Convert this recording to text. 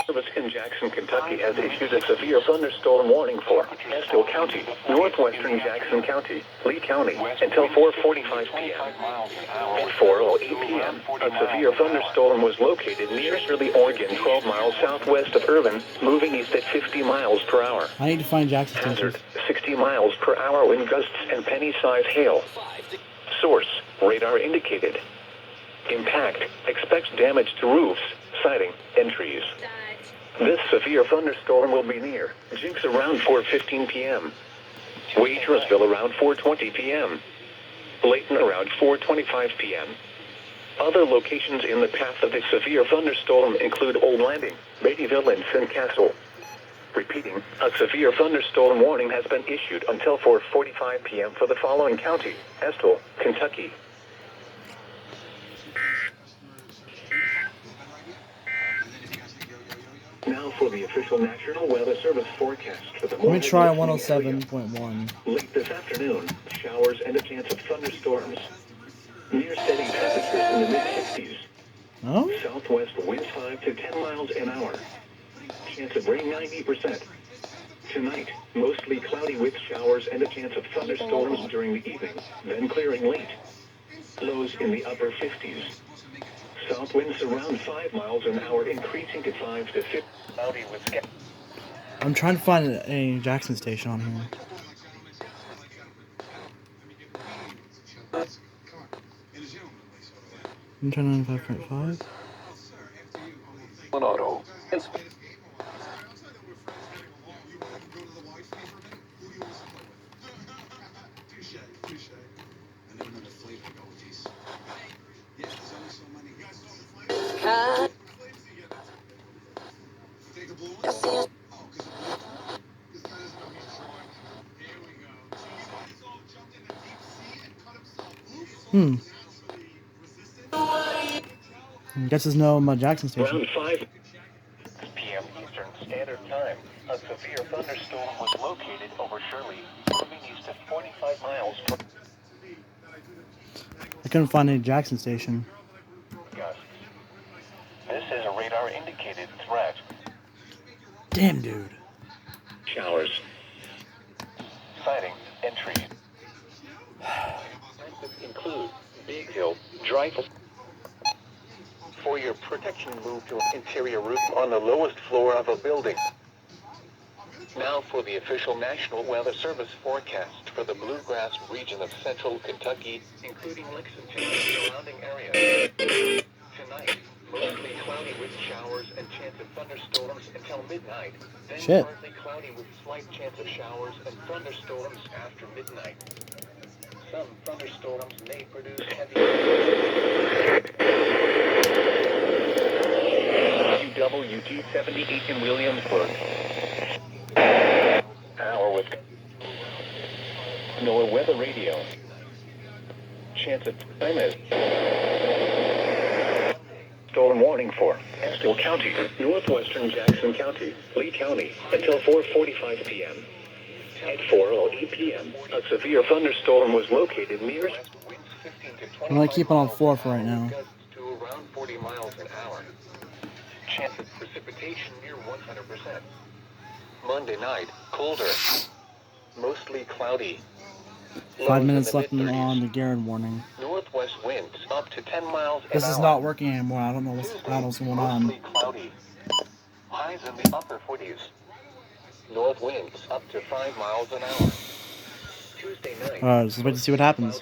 Service in Jackson, Kentucky has issued a severe thunderstorm warning for Estill County, northwestern Jackson County, Lee County, until 4:45 p.m. At 4:08 p.m., a severe thunderstorm was located near Shirley, Oregon, 12 miles southwest of Irvine, moving east at 50 miles per hour. I need to find Jackson Hazard, Station. 60 miles per hour wind gusts and penny-size hail. Source, radar indicated. Impact, expects damage to roofs, siding, and trees. This severe thunderstorm will be near Jinx around 4:15 p.m. Wagersville around 4:20 p.m. Layton around 4:25 p.m. Other locations in the path of the severe thunderstorm include Old Landing, Beattyville, and Sin Castle. Repeating, a severe thunderstorm warning has been issued until 4:45 p.m. for the following county: Estill, Kentucky. Now for the official National Weather Service forecast for the morning. Let me try 107.1. Late this afternoon, showers and a chance of thunderstorms. Near steady temperatures in the mid-60s. Oh? Southwest winds 5 to 10 miles an hour. Chance of rain 90%. Tonight, mostly cloudy with showers and a chance of thunderstorms during the evening, then clearing late. Lows in the upper 50s. South winds around 5 miles an hour, increasing to 5 to 50. Cloudy with I'm trying to find a Jackson Station on here. I'm trying 95.5. Auto. Guess there's no Jackson Station. Around 5 p.m. Eastern Standard Time, a severe thunderstorm was located over Shirley, moving east at 45 miles per I couldn't find any Jackson Station. gust. This is a radar indicated threat. Damn, dude. Showers. Siding and trees. Include Big Hill, Dreyfus. For your protection, move to an interior room on the lowest floor of a building. Now for the official National Weather Service forecast for the Bluegrass region of central Kentucky, including Lexington and surrounding areas. Tonight, mostly cloudy with showers and chance of thunderstorms until midnight. Then Shit. partly cloudy with slight chance of showers and thunderstorms after midnight. Some thunderstorms may produce heavy WT 78 in Williamsburg. Hour with NOAA Weather Radio. Chance of time is storm warning for Estill County, northwestern Jackson County, Lee County, until 4:45 p.m. At 4:08 p.m., a severe thunderstorm was located near. I'm gonna keep it on 4 for right now. To around 40 miles an hour. Chance of precipitation near 100%. Monday night, colder. Mostly cloudy. 5 minutes left on the Garrett warning. Northwest winds up to 10 miles an hour. This is not working anymore. I don't know what's going on. Mostly cloudy. Highs in the upper 40s. North winds up to 5 miles an hour. Tuesday night. Alright, let's wait to see what happens.